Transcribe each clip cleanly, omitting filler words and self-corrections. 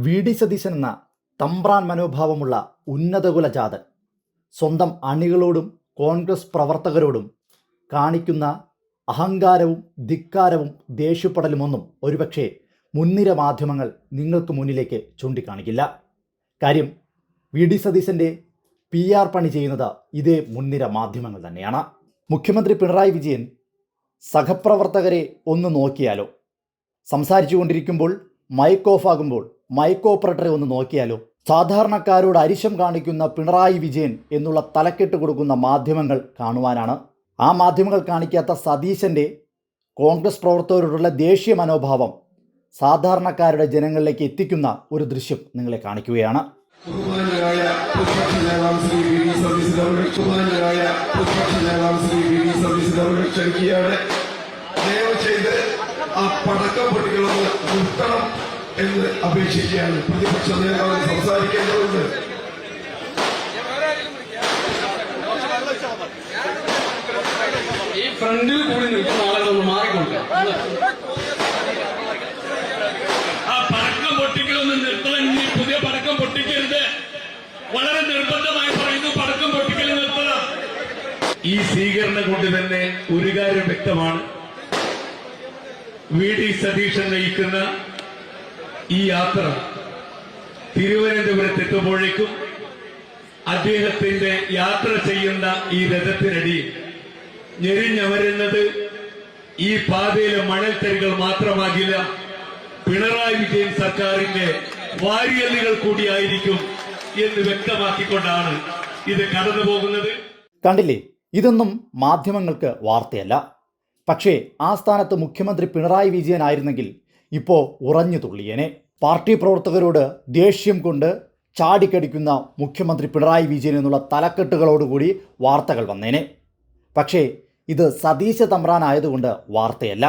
VD. Satheesan എന്ന തമ്പ്രാൻ മനോഭാവമുള്ള ഉന്നതകുല ജാതൻ സ്വന്തം അണികളോടും കോൺഗ്രസ് പ്രവർത്തകരോടും കാണിക്കുന്ന അഹങ്കാരവും ധിക്കാരവും ദേഷ്യപ്പെടലുമൊന്നും ഒരുപക്ഷെ മുൻനിര മാധ്യമങ്ങൾ നിങ്ങൾക്ക് മുന്നിലേക്ക് ചൂണ്ടിക്കാണിക്കില്ല. കാര്യം വി.ഡി. സതീശൻ്റെ PR പണി ചെയ്യുന്നത് ഇതേ മുൻനിര മാധ്യമങ്ങൾ തന്നെയാണ്. മുഖ്യമന്ത്രി പിണറായി വിജയൻ സഹപ്രവർത്തകരെ ഒന്ന് നോക്കിയാലോ, സംസാരിച്ചു കൊണ്ടിരിക്കുമ്പോൾ മൈക്ക് ഓഫ് ആകുമ്പോൾ മൈക്ക് ഓപ്പറേറ്ററെ ഒന്ന് നോക്കിയാലോ, സാധാരണക്കാരോട് അരിശം കാണിക്കുന്ന പിണറായി വിജയൻ എന്നുള്ള തലക്കെട്ട് കൊടുക്കുന്ന മാധ്യമങ്ങൾ കാണുവാനാണ്. ആ മാധ്യമങ്ങൾ കാണിക്കാത്ത സതീശൻ്റെ കോൺഗ്രസ് പ്രവർത്തകരോടുള്ള ദേശീയ മനോഭാവം സാധാരണക്കാരുടെ ജനങ്ങളിലേക്ക് എത്തിക്കുന്ന ഒരു ദൃശ്യം നിങ്ങളെ കാണിക്കുകയാണ്. എന്ന് അപേക്ഷിക്കുകയാണ്. പ്രതിപക്ഷ നേതാവ് സംസാരിക്കേണ്ടതുണ്ട്. ഈ ഫ്രണ്ടിൽ കൂടി നിൽക്കുന്ന ആളുകളൊന്ന് മാറിക്കൊണ്ട് ആ പടക്കം പൊട്ടിക്കലൊന്ന് നിർത്തണം. ഇനി പുതിയ പടക്കം പൊട്ടിക്കരുത്. വളരെ നിർബന്ധമായി പറയുന്നു, പടക്കം പൊട്ടിക്കൽ നിർത്തണം. ഈ സ്വീകരണം കൊണ്ട് തന്നെ ഒരു കാര്യം വ്യക്തമാണ്. വി.ഡി. സതീശൻ നയിക്കുന്ന ഈ യാത്ര തിരുവനന്തപുരത്തെത്തുമ്പോഴേക്കും അദ്ദേഹത്തിന്റെ യാത്ര ചെയ്യുന്ന ഈ രഥത്തിനടിയിൽ ഞെരിഞ്ഞമരുന്നത് ഈ പാതയിലെ മണൽത്തരികൾ മാത്രമാകില്ല, പിണറായി വിജയൻ സർക്കാരിന്റെ വാരിയല്ലുകൾ കൂടിയായിരിക്കും എന്ന് വ്യക്തമാക്കിക്കൊണ്ടാണ് ഇത് കടന്നു പോകുന്നത്. കണ്ടില്ലേ, ഇതൊന്നും മാധ്യമങ്ങൾക്ക് വാർത്തയല്ല. പക്ഷേ ആ സ്ഥാനത്ത് മുഖ്യമന്ത്രി പിണറായി വിജയൻ ആയിരുന്നെങ്കിൽ ഇപ്പോൾ ഉറഞ്ഞു തുള്ളിയേനെ. പാർട്ടി പ്രവർത്തകരോട് ദേഷ്യം കൊണ്ട് ചാടിക്കടിക്കുന്ന മുഖ്യമന്ത്രി പിണറായി വിജയൻ എന്നുള്ള തലക്കെട്ടുകളോടുകൂടി വാർത്തകൾ വന്നേനെ. പക്ഷേ ഇത് സതീശ തമ്പ്രാനായതുകൊണ്ട് വാർത്തയല്ല.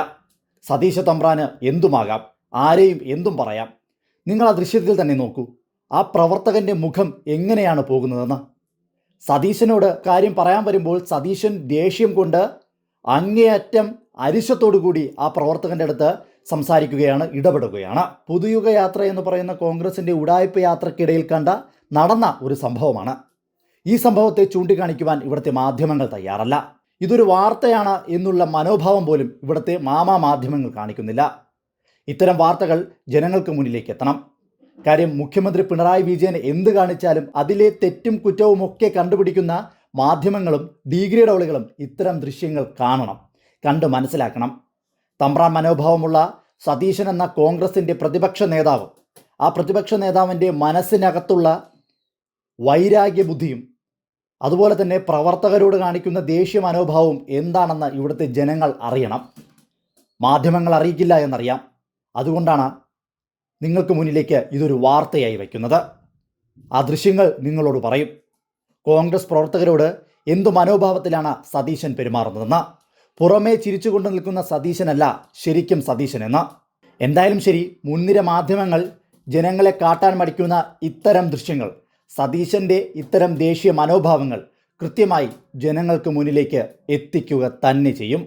സതീശ തമ്പ്രാന് എന്തുമാകാം, ആരെയും എന്തും പറയാം. നിങ്ങൾ ആ ദൃശ്യത്തിൽ തന്നെ നോക്കൂ, ആ പ്രവർത്തകൻ്റെ മുഖം എങ്ങനെയാണ് പോകുന്നതെന്ന്. സതീശനോട് കാര്യം പറയാൻ വരുമ്പോൾ സതീശൻ ദേഷ്യം കൊണ്ട് അങ്ങേയറ്റം അരിശത്തോടുകൂടി ആ പ്രവർത്തകൻ്റെ അടുത്ത് സംസാരിക്കുകയാണ്, ഇടപെടുകയാണ്. പുതുയുഗ യാത്ര എന്ന് പറയുന്ന കോൺഗ്രസിൻ്റെ ഉഡായിപ്പ് യാത്രക്കിടയിൽ നടന്ന ഒരു സംഭവമാണ്. ഈ സംഭവത്തെ ചൂണ്ടിക്കാണിക്കുവാൻ ഇവിടുത്തെ മാധ്യമങ്ങൾ തയ്യാറല്ല. ഇതൊരു വാർത്തയാണ് എന്നുള്ള മനോഭാവം പോലും ഇവിടുത്തെ മാധ്യമങ്ങൾ കാണിക്കുന്നില്ല. ഇത്തരം വാർത്തകൾ ജനങ്ങൾക്ക് മുന്നിലേക്ക് എത്തണം. കാര്യം മുഖ്യമന്ത്രി പിണറായി വിജയൻ എന്ത് കാണിച്ചാലും അതിലെ തെറ്റും കുറ്റവും ഒക്കെ കണ്ടുപിടിക്കുന്ന മാധ്യമങ്ങളും ഡിഗ്രേഡ് ആളുകളും ഇത്തരം ദൃശ്യങ്ങൾ കാണണം, കണ്ട് മനസ്സിലാക്കണം. തമ്പ്രാൻ മനോഭാവമുള്ള സതീശൻ എന്ന കോൺഗ്രസിൻ്റെ പ്രതിപക്ഷ നേതാവ്, ആ പ്രതിപക്ഷ നേതാവിൻ്റെ മനസ്സിനകത്തുള്ള വൈരാഗ്യ ബുദ്ധിയും അതുപോലെ തന്നെ പ്രവർത്തകരോട് കാണിക്കുന്ന ദേശീയ മനോഭാവവും എന്താണെന്ന് ഇവിടുത്തെ ജനങ്ങൾ അറിയണം. മാധ്യമങ്ങൾ അറിയിക്കില്ല എന്നറിയാം. അതുകൊണ്ടാണ് നിങ്ങൾക്ക് മുന്നിലേക്ക് ഇതൊരു വാർത്തയായി വയ്ക്കുന്നത്. ആ ദൃശ്യങ്ങൾ നിങ്ങളോട് പറയും കോൺഗ്രസ് പ്രവർത്തകരോട് എന്തു മനോഭാവത്തിലാണ് സതീശൻ പെരുമാറുന്നതെന്ന്. പുറമേ ചിരിച്ചുകൊണ്ട് നിൽക്കുന്ന സതീശനല്ല ശരിക്കും സതീശനെന്ന്. എന്തായാലും ശരി, മുൻനിര മാധ്യമങ്ങൾ ജനങ്ങളെ കാട്ടാൻ മടിക്കുന്ന ഇത്തരം ദൃശ്യങ്ങൾ, സതീശൻ്റെ ഇത്തരം ദേശീയ മനോഭാവങ്ങൾ കൃത്യമായി ജനങ്ങൾക്ക് മുന്നിലേക്ക് എത്തിക്കുക തന്നെ ചെയ്യും.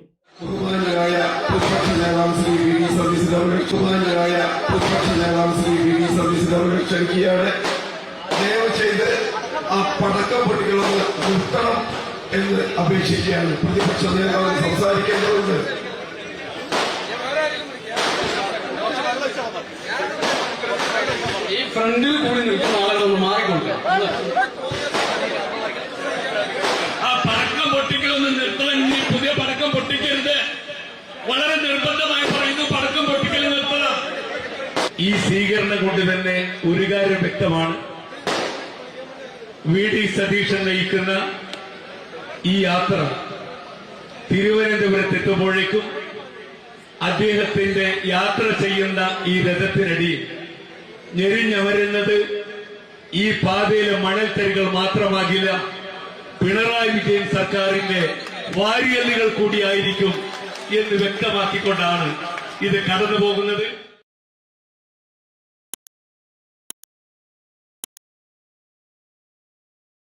ആ പടക്കം പൊട്ടികളൊന്ന് നിർത്തണം എന്ന് അപേക്ഷിക്കുകയാണ്. പ്രതിപക്ഷ നേതാവ് സംസാരിക്കേണ്ടതുണ്ട്. ഈ ഫ്രണ്ടിൽ കൂടി നിൽക്കുന്ന ആളുകളൊന്ന് മാറിക്കൊണ്ട് ആ പടക്കം പൊട്ടിക്കലൊന്ന് നിർത്തണം. ഇനി പുതിയ പടക്കം പൊട്ടിക്കരുത്. വളരെ നിർബന്ധമായി പറയുന്നു, പടക്കം പൊട്ടിക്കൽ നിർത്തണം. ഈ സ്വീകരണം കൊണ്ട് തന്നെ ഒരു കാര്യം വ്യക്തമാണ്. വി.ഡി. സതീശൻ നയിക്കുന്ന ഈ യാത്ര തിരുവനന്തപുരത്തെത്തുമ്പോഴേക്കും അദ്ദേഹത്തിന്റെ യാത്ര ചെയ്യുന്ന ഈ രഥത്തിനടിയിൽ ഞെരിഞ്ഞമരുന്നത് ഈ പാതയിലെ മണൽത്തരികൾ മാത്രമാകില്ല, പിണറായി വിജയൻ സർക്കാരിന്റെ വാരിയല്ലുകൾ കൂടിയായിരിക്കും എന്ന് വ്യക്തമാക്കിക്കൊണ്ടാണ് ഇത് കടന്നു പോകുന്നത്.